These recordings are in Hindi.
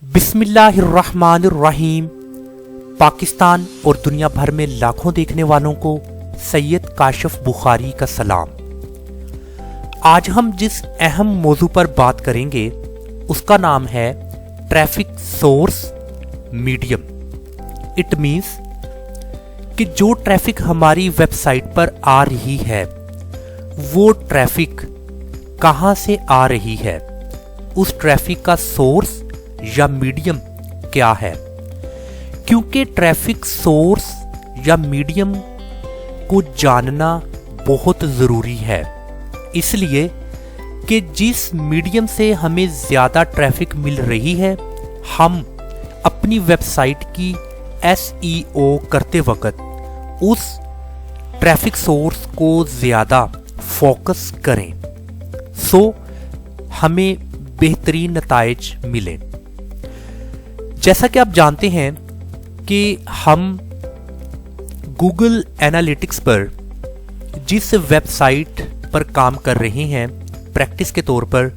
बिस्मिल्लाहिर्रहमानिर्रहीम। पाकिस्तान और दुनिया भर में लाखों देखने वालों को सैयद काशिफ बुखारी का सलाम। आज हम जिस अहम मौजू पर बात करेंगे उसका नाम है traffic source medium. It means कि जो ट्रैफिक हमारी वेबसाइट पर आ रही है वो ट्रैफिक कहां से आ रही है, उस ट्रैफिक का सोर्स या मीडियम क्या है। क्योंकि ट्रैफिक सोर्स या मीडियम को जानना बहुत ज़रूरी है, इसलिए कि जिस मीडियम से हमें ज़्यादा ट्रैफिक मिल रही है हम अपनी वेबसाइट की SEO करते वक्त उस ट्रैफिक सोर्स को ज़्यादा फोकस करें सो हमें बेहतरीन नताइज मिले। जैसा कि आप जानते हैं कि हम गूगल एनालिटिक्स पर जिस वेबसाइट पर काम कर रहे हैं प्रैक्टिस के तौर पर,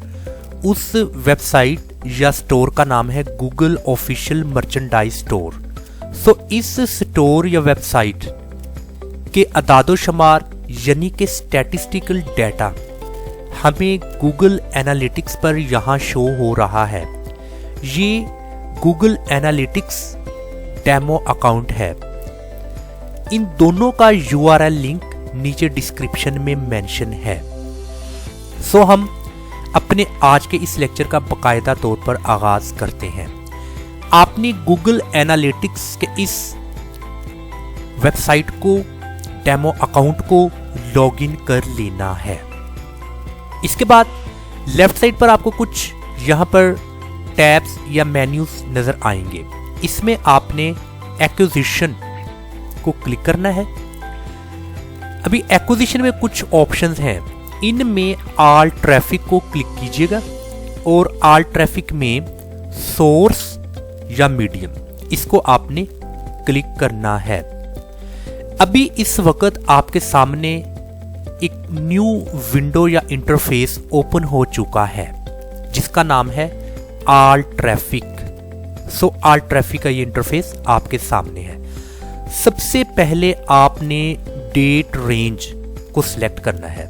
उस वेबसाइट या स्टोर का नाम है गूगल ऑफिशियल मर्चेंडाइज स्टोर। सो इस स्टोर या वेबसाइट के अदादोशुमार यानी कि स्टैटिस्टिकल डाटा हमें गूगल एनालिटिक्स पर यहाँ शो हो रहा है। ये गूगल एनालिटिक्स डेमो अकाउंट है। इन दोनों का URL लिंक नीचे डिस्क्रिप्शन में मेंशन है। सो हम अपने आज के इस लेक्चर का बाकायदा तौर पर आगाज करते हैं। आपने गूगल एनालिटिक्स के इस वेबसाइट को, डेमो अकाउंट को लॉगिन कर लेना है। इसके बाद लेफ्ट साइड पर आपको कुछ यहाँ पर टैब्स या मेन्यूज नजर आएंगे। इसमें आपने एक्विजिशन को क्लिक करना है। अभी एक्विजिशन में कुछ ऑप्शंस हैं, इनमें ऑल ट्रैफिक को क्लिक कीजिएगा और ऑल ट्रैफिक में सोर्स या मीडियम इसको आपने क्लिक करना है। अभी इस वक्त आपके सामने एक न्यू विंडो या इंटरफेस ओपन हो चुका है जिसका नाम है all traffic. So all traffic का ये इंटरफेस आपके सामने है। सबसे पहले आपने डेट रेंज को सिलेक्ट करना है।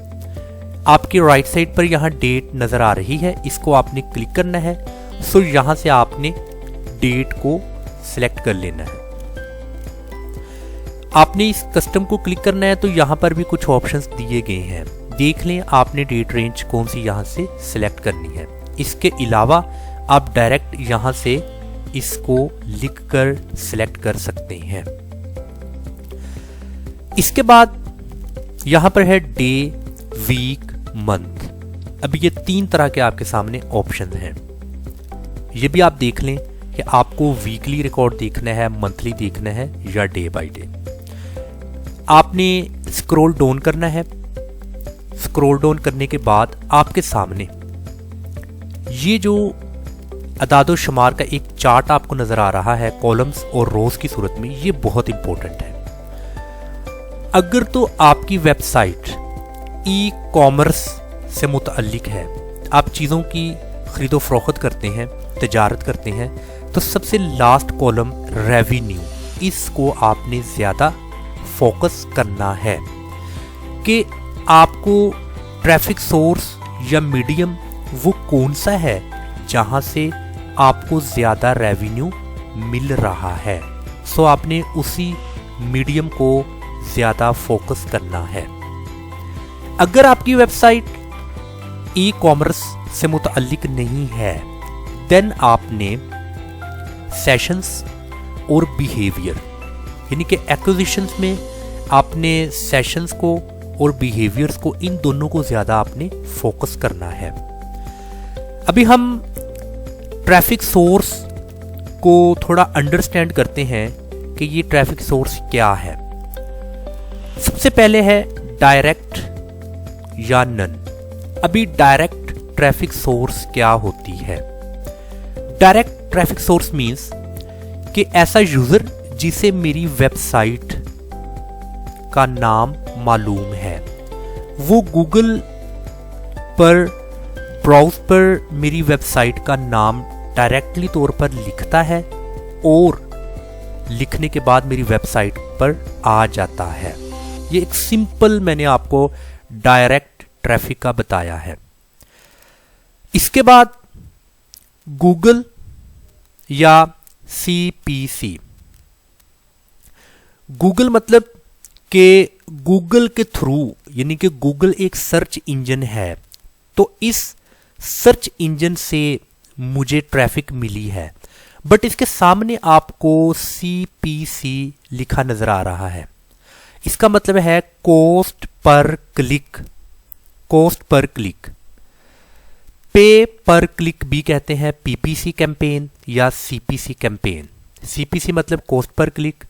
आपकी राइट साइड पर यहां डेट नजर आ रही है, इसको आपने क्लिक करना है। सो यहां से आपने डेट को सिलेक्ट कर लेना है। आपने इस कस्टम को क्लिक करना है तो यहां पर भी कुछ ऑप्शंस दिए गए हैं। देख लें आपने डेट रेंज कौन सी यहां से सिलेक्ट करनी है। इसके अलावा आप डायरेक्ट यहां से इसको लिखकर सिलेक्ट कर सकते हैं। इसके बाद यहां पर है डे, वीक, मंथ। अब ये 3 तरह के आपके सामने ऑप्शन हैं। ये भी आप देख लें कि आपको वीकली रिकॉर्ड देखना है, मंथली देखना है या डे बाय डे। आपने स्क्रॉल डाउन करना है। स्क्रॉल डाउन करने के बाद आपके सामने ये जो अदादोशुमार का एक चार्ट आपको नजर आ रहा है कॉलम्स और रोज की सूरत में, ये बहुत इंपॉर्टेंट है। अगर तो आपकी वेबसाइट ई-कॉमर्स से मुतअल्लिक है, आप चीज़ों की खरीदो फरोख्त करते हैं, तजारत करते हैं, तो सबसे लास्ट कॉलम रेवेन्यू, इसको आपने ज़्यादा फोकस करना है कि आपको ट्रैफिक सोर्स या मीडियम वो कौन सा है जहां से आपको ज़्यादा रेवेन्यू मिल रहा है। सो आपने उसी मीडियम को ज़्यादा फोकस करना है। अगर आपकी वेबसाइट ई-कॉमर्स से मुतअल्लिक नहीं है देन आपने सेशंस और बिहेवियर यानी कि एक्विजिशंस में आपने सेशंस को और बिहेवियर्स को, इन दोनों को ज़्यादा आपने फोकस करना है। अभी हम ट्रैफिक सोर्स को थोड़ा अंडरस्टैंड करते हैं कि ये ट्रैफिक सोर्स क्या है। सबसे पहले है डायरेक्ट या नन। अभी डायरेक्ट ट्रैफिक सोर्स क्या होती है? डायरेक्ट ट्रैफिक सोर्स मींस कि ऐसा यूजर जिसे मेरी वेबसाइट का नाम मालूम है, वो गूगल पर ब्राउज पर मेरी वेबसाइट का नाम डायरेक्टली तौर पर लिखता है और लिखने के बाद मेरी वेबसाइट पर आ जाता है। ये एक सिंपल मैंने आपको डायरेक्ट ट्रैफिक का बताया है। इसके बाद गूगल या CPC। गूगल मतलब कि गूगल के थ्रू, यानी कि गूगल एक सर्च इंजन है, तो इस सर्च इंजन से मुझे ट्रैफिक मिली है, बट इसके सामने आपको CPC लिखा नजर आ रहा है। इसका मतलब है cost per click. Cost per click, पे पर क्लिक भी कहते हैं, PPC कैंपेन या CPC कैंपेन। CPC मतलब कॉस्ट पर क्लिक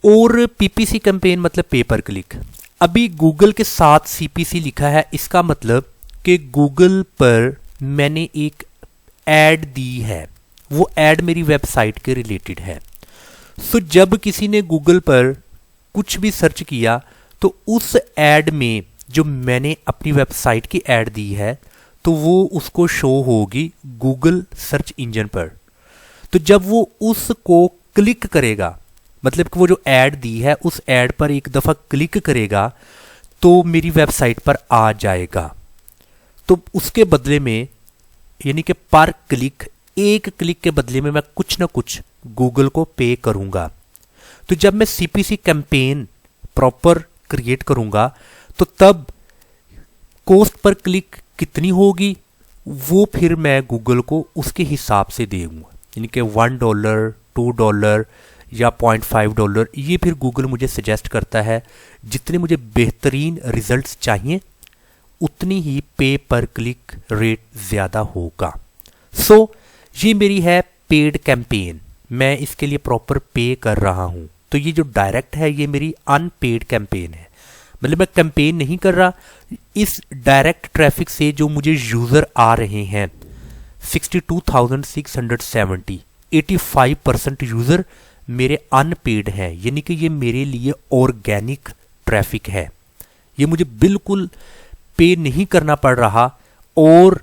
और PPC कैंपेन मतलब पे पर क्लिक। अभी गूगल के साथ CPC लिखा है, इसका मतलब कि गूगल पर मैंने एक ऐड दी है, वो ऐड मेरी वेबसाइट के रिलेटेड है। सो जब किसी ने गूगल पर कुछ भी सर्च किया तो उस ऐड में जो मैंने अपनी वेबसाइट की ऐड दी है तो वो उसको शो होगी गूगल सर्च इंजन पर। तो जब वो उसको क्लिक करेगा, मतलब कि वो जो ऐड दी है उस ऐड पर एक दफ़ा क्लिक करेगा तो मेरी वेबसाइट पर आ जाएगा। तो उसके बदले में, यानी कि पर क्लिक, एक क्लिक के बदले में मैं कुछ ना कुछ गूगल को पे करूंगा। तो जब मैं CPC कैंपेन प्रॉपर क्रिएट करूंगा तो तब कॉस्ट पर क्लिक कितनी होगी वो फिर मैं गूगल को उसके हिसाब से दूंगा, यानी कि $1, $2 या $0.5। ये फिर गूगल मुझे सजेस्ट करता है जितने मुझे बेहतरीन रिजल्ट्स चाहिए उतनी ही पे पर क्लिक रेट ज़्यादा होगा। सो ये मेरी है पेड कैंपेन, मैं इसके लिए प्रॉपर पे कर रहा हूँ। तो ये जो डायरेक्ट है ये मेरी अनपेड कैंपेन है, मतलब मैं कैंपेन नहीं कर रहा। इस डायरेक्ट ट्रैफिक से जो मुझे यूज़र आ रहे हैं 62,670, 85% यूज़र मेरे अनपेड हैं, यानी कि ये मेरे लिए ऑर्गेनिक ट्रैफिक है। ये मुझे बिल्कुल पे नहीं करना पड़ रहा। और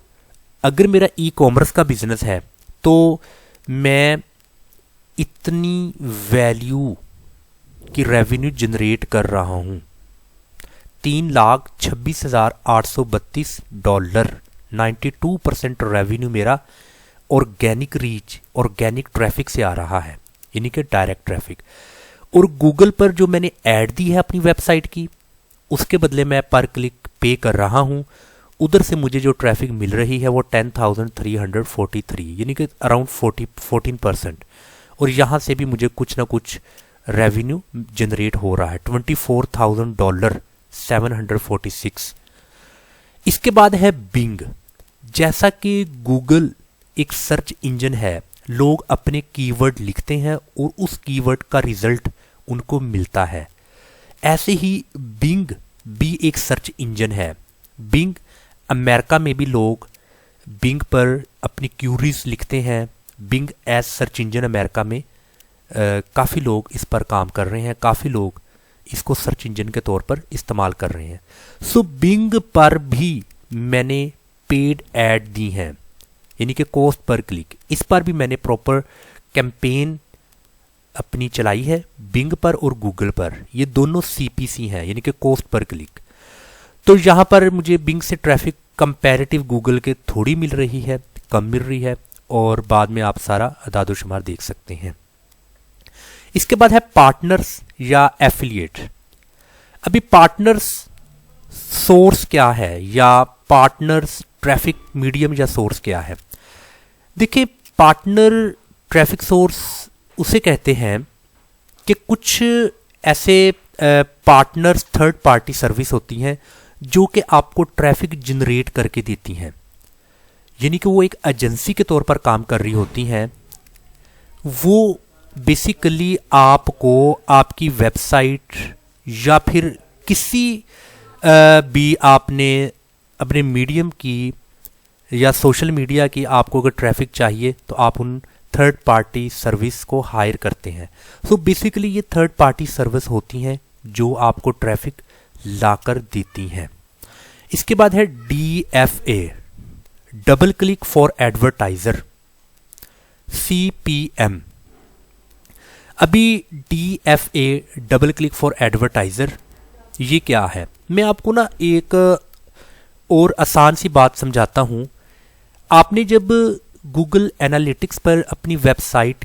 अगर मेरा ई-कॉमर्स का बिजनेस है तो मैं इतनी वैल्यू की रेवेन्यू जनरेट कर रहा हूँ, $3,26,832, 92% रेवेन्यू मेरा ऑर्गेनिक रीच, ऑर्गेनिक ट्रैफिक से आ रहा है, यानी कि डायरेक्ट ट्रैफिक। और गूगल पर जो मैंने ऐड दी है अपनी वेबसाइट की उसके बदले मैं पर क्लिक पे कर रहा हूँ, उधर से मुझे जो ट्रैफिक मिल रही है वो 10,343, यानी कि अराउंड 14%। और यहाँ से भी मुझे कुछ ना कुछ रेवेन्यू जनरेट हो रहा है, $24,000, 746। इसके बाद है बिंग। जैसा कि गूगल एक सर्च इंजन है, लोग अपने कीवर्ड लिखते हैं और उस कीवर्ड का रिजल्ट उनको मिलता है, ऐसे ही बिंग भी एक सर्च इंजन है। बिंग, अमेरिका में भी लोग बिंग पर अपनी क्यूरीज लिखते हैं। Bing as search engine America में काफ़ी लोग इस पर काम कर रहे हैं, काफ़ी लोग इसको सर्च इंजन के तौर पर इस्तेमाल कर रहे हैं। सो बिंग पर भी मैंने पेड ऐड दी हैं, यानी कि कॉस्ट पर क्लिक। इस पर भी मैंने प्रॉपर कैंपेन अपनी चलाई है बिंग पर और गूगल पर। ये दोनों CPC हैं, यानी कि कॉस्ट पर क्लिक। तो यहाँ पर मुझे बिंग से ट्रैफिक कंपैरेटिव गूगल के थोड़ी मिल रही है, कम मिल रही है, और बाद में आप सारा अदादोशुमार देख सकते हैं। इसके बाद है पार्टनर्स या एफिलिएट। अभी पार्टनर्स सोर्स क्या है या पार्टनर्स ट्रैफिक मीडियम या सोर्स क्या है? देखिए, पार्टनर ट्रैफिक सोर्स उसे कहते हैं कि कुछ ऐसे पार्टनर्स थर्ड पार्टी सर्विस होती हैं जो कि आपको ट्रैफिक जनरेट करके देती हैं, यानी कि वो एक एजेंसी के तौर पर काम कर रही होती हैं। वो बेसिकली आपको आपकी वेबसाइट या फिर किसी भी आपने अपने मीडियम की या सोशल मीडिया की आपको अगर ट्रैफिक चाहिए तो आप उन थर्ड पार्टी सर्विस को हायर करते हैं। सो बेसिकली ये थर्ड पार्टी सर्विस होती हैं जो आपको ट्रैफिक लाकर देती हैं। इसके बाद है DFA। Double click for advertiser, CPM। अभी DFA, double click for advertiser, ये क्या है? मैं आपको ना एक और आसान सी बात समझाता हूँ। आपने जब गूगल एनालिटिक्स पर अपनी वेबसाइट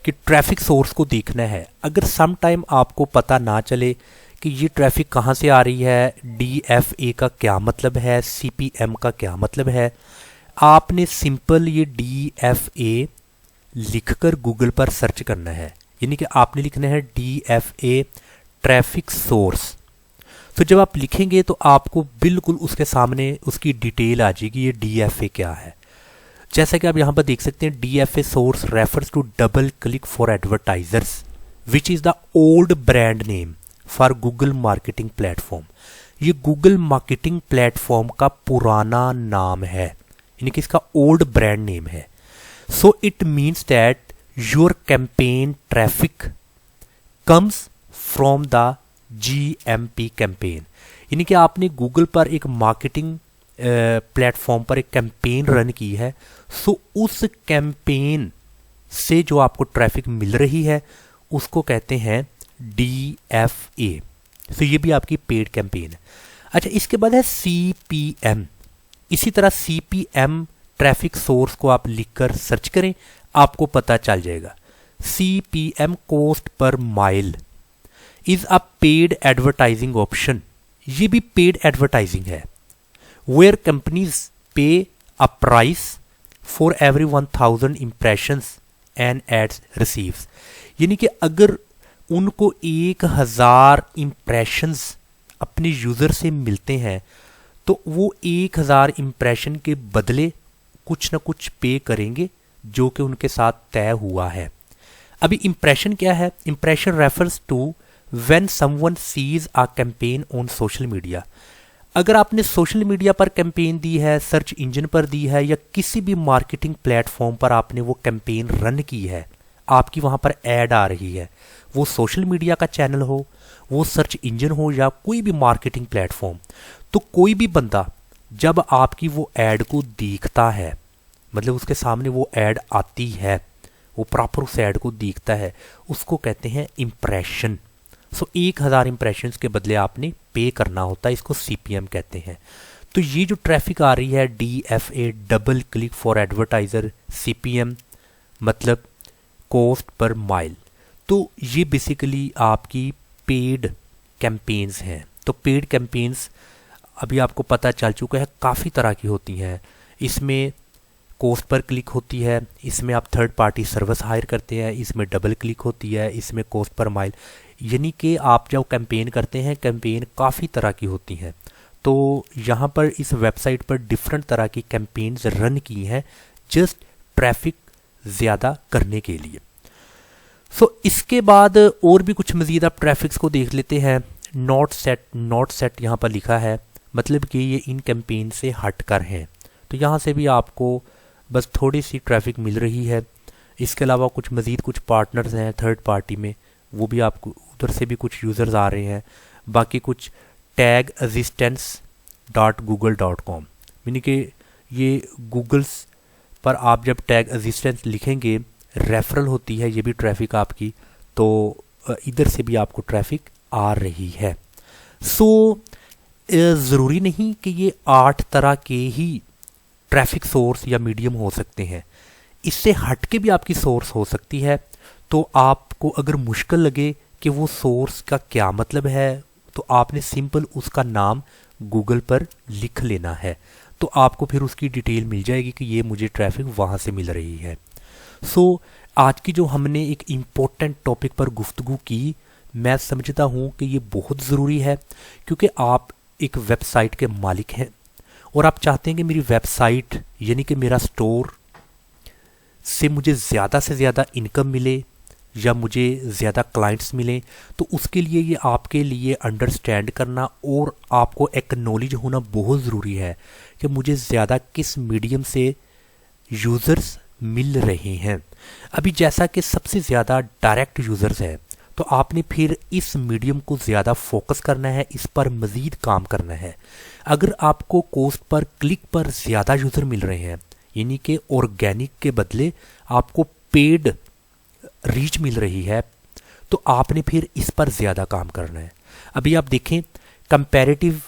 के ट्रैफिक सोर्स को देखना है, अगर सम टाइम आपको पता ना चले कि ये ट्रैफिक कहाँ से आ रही है, DFA का क्या मतलब है, CPM का क्या मतलब है, आपने सिंपल ये DFA लिखकर गूगल पर सर्च करना है। यानी कि आपने लिखना है DFA ट्रैफिक सोर्स। तो जब आप लिखेंगे तो आपको बिल्कुल उसके सामने उसकी डिटेल आ जाएगी, ये DFA क्या है। जैसा कि आप यहाँ पर देख सकते हैं, DFA source refers to double click for advertisers which is the old brand name for Google marketing platform. ये गूगल मार्केटिंग प्लेटफॉर्म का पुराना नाम है, यानी कि इसका ओल्ड ब्रांड नेम है। So it means that your campaign traffic comes from the GMP campaign. यानी कि आपने गूगल पर एक मार्केटिंग प्लेटफॉर्म पर एक कैंपेन रन की है, सो उस कैंपेन से जो आपको ट्रैफिक मिल रही है उसको कहते हैं DFA। तो ये भी आपकी पेड कैंपेन है। अच्छा, इसके बाद है CPM। इसी तरह CPM ट्रैफिक सोर्स को आप लिखकर सर्च करें, आपको पता चल जाएगा। CPM cost per mile is a paid advertising option. ये भी पेड एडवर्टाइजिंग है, where companies pay a price for every 1000 impressions and ads receives. यानी कि अगर उनको 1000 इम्प्रेशंस अपने यूजर से मिलते हैं तो वो 1000 इम्प्रेशन के बदले कुछ ना कुछ पे करेंगे जो कि उनके साथ तय हुआ है। अभी इम्प्रेशन क्या है? Impression refers to when someone sees a campaign on social media. अगर आपने सोशल मीडिया पर कैंपेन दी है, सर्च इंजन पर दी है, या किसी भी मार्केटिंग प्लेटफॉर्म पर आपने वो कैंपेन रन की है, आपकी वहाँ पर ऐड आ रही है, वो सोशल मीडिया का चैनल हो, वो सर्च इंजन हो, या कोई भी मार्केटिंग प्लेटफॉर्म, तो कोई भी बंदा जब आपकी वो ऐड को देखता है, मतलब उसके सामने वो ऐड आती है, वो प्रॉपर उस ऐड को देखता है, उसको कहते हैं इम्प्रेशन। सो 1000 इम्प्रेशंस के बदले आपने पे करना होता है, इसको CPM कहते हैं। तो ये जो ट्रैफिक आ रही है DFA double click for advertiser, CPM मतलब कॉस्ट पर माइल, तो ये बेसिकली आपकी पेड कैंपेन्स हैं। तो पेड कैंपेन्स अभी आपको पता चल चुका है काफ़ी तरह की होती हैं। इसमें कॉस्ट पर क्लिक होती है, इसमें आप थर्ड पार्टी सर्विस हायर करते हैं, इसमें डबल क्लिक होती है, इसमें कॉस्ट पर माइल। यानी कि आप जब कैंपेन करते हैं, कैंपेन काफ़ी तरह की होती हैं। तो यहाँ पर इस वेबसाइट पर डिफरेंट तरह की कैंपेन्स रन की हैं जस्ट ट्रैफिक ज़्यादा करने के लिए। सो इसके बाद और भी कुछ मज़ीद आप ट्रैफिक्स को देख लेते हैं। नॉट सेट यहाँ पर लिखा है, मतलब कि ये इन कैंपेन से हट कर हैं। तो यहाँ से भी आपको बस थोड़ी सी ट्रैफिक मिल रही है। इसके अलावा कुछ मज़ीद कुछ पार्टनर्स हैं थर्ड पार्टी में, वो भी आपको उधर से भी कुछ यूज़र्स आ रहे हैं। बाकी कुछ tagassistance.google.com, यानी कि ये गूगल्स पर आप जब टैग असिस्टेंस लिखेंगे, रेफरल होती है ये भी ट्रैफिक आपकी, तो इधर से भी आपको ट्रैफिक आ रही है। सो ज़रूरी नहीं कि ये 8 तरह के ही ट्रैफिक सोर्स या मीडियम हो सकते हैं, इससे हट के भी आपकी सोर्स हो सकती है। तो आपको अगर मुश्किल लगे कि वो सोर्स का क्या मतलब है, तो आपने सिंपल उसका नाम गूगल पर लिख लेना है, तो आपको फिर उसकी डिटेल मिल जाएगी कि ये मुझे ट्रैफिक वहाँ से मिल रही है। सो आज की जो हमने एक इम्पोर्टेंट टॉपिक पर गुफ्तगू की, मैं समझता हूँ कि ये बहुत ज़रूरी है, क्योंकि आप एक वेबसाइट के मालिक हैं और आप चाहते हैं कि मेरी वेबसाइट यानी कि मेरा स्टोर से मुझे ज़्यादा से ज़्यादा इनकम मिले या मुझे ज़्यादा क्लाइंट्स मिलें। तो उसके लिए ये आपके लिए अंडरस्टैंड करना और आपको एक्नॉलेज होना बहुत ज़रूरी है कि मुझे ज़्यादा किस मीडियम से यूज़र्स मिल रहे हैं। अभी जैसा कि सबसे ज़्यादा डायरेक्ट यूज़र्स हैं, तो तो आपने फिर इस मीडियम को ज़्यादा फोकस करना है, इस पर मज़ीद काम करना है। अगर आपको कॉस्ट पर क्लिक पर ज़्यादा यूज़र मिल रहे हैं, यानी कि ऑर्गेनिक के बदले आपको पेड रीच मिल रही है, तो आपने फिर इस पर ज़्यादा काम करना है। अभी आप देखें, कंपैरेटिव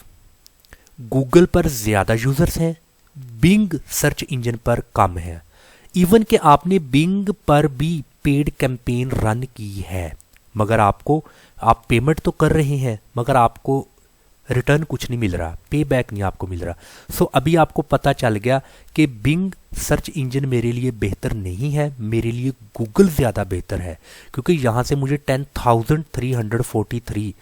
गूगल पर ज़्यादा यूज़र्स हैं, बिंग सर्च इंजन पर कम है। इवन कि आपने बिंग पर भी पेड कैंपेन रन की है, मगर आप पेमेंट तो कर रहे हैं, मगर आपको रिटर्न कुछ नहीं मिल रहा, पे बैक नहीं आपको मिल रहा। सो अभी आपको पता चल गया कि बिंग सर्च इंजन मेरे लिए बेहतर नहीं है, मेरे लिए गूगल ज़्यादा बेहतर है, क्योंकि यहाँ से मुझे 10,343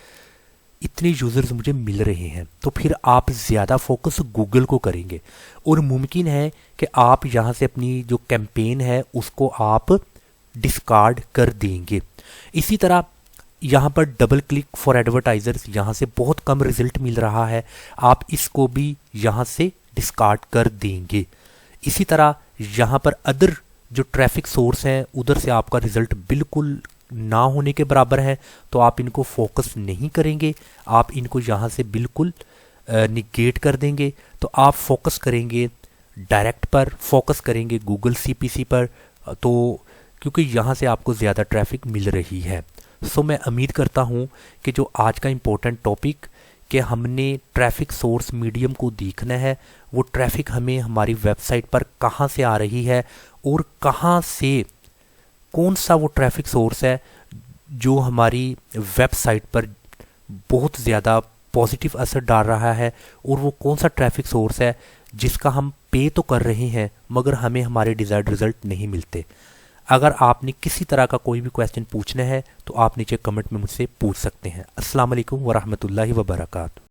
इतने यूज़र्स मुझे मिल रहे हैं। तो फिर आप ज़्यादा फोकस गूगल को करेंगे और मुमकिन है कि आप यहाँ से अपनी जो कैंपेन है उसको आप डिस्कार्ड कर देंगे। इसी तरह यहाँ पर डबल क्लिक फॉर एडवर्टाइजर्स, यहाँ से बहुत कम रिजल्ट मिल रहा है, आप इसको भी यहाँ से डिस्कार्ड कर देंगे। इसी तरह यहाँ पर अदर जो ट्रैफिक सोर्स हैं उधर से आपका रिजल्ट बिल्कुल ना होने के बराबर है, तो आप इनको फोकस नहीं करेंगे, आप इनको यहाँ से बिल्कुल निगेट कर देंगे। तो आप फोकस करेंगे डायरेक्ट पर, फोकस करेंगे गूगल सीपीसी पर, तो क्योंकि यहाँ से आपको ज़्यादा ट्रैफिक मिल रही है। सो मैं उम्मीद करता हूँ कि जो आज का इम्पोर्टेंट टॉपिक कि हमने ट्रैफिक सोर्स मीडियम को देखना है, वो ट्रैफिक हमें हमारी वेबसाइट पर कहाँ से आ रही है और कहाँ से कौन सा वो ट्रैफिक सोर्स है जो हमारी वेबसाइट पर बहुत ज़्यादा पॉजिटिव असर डाल रहा है, और वो कौन सा ट्रैफिक सोर्स है जिसका हम पे तो कर रहे हैं मगर हमें हमारे डिज़ायर्ड रिज़ल्ट नहीं मिलते। अगर आपने किसी तरह का कोई भी क्वेश्चन पूछना है तो आप नीचे कमेंट में मुझसे पूछ सकते हैं। अस्सलाम वालेकुम वरहमतुल्लाहि वबरकातुहू।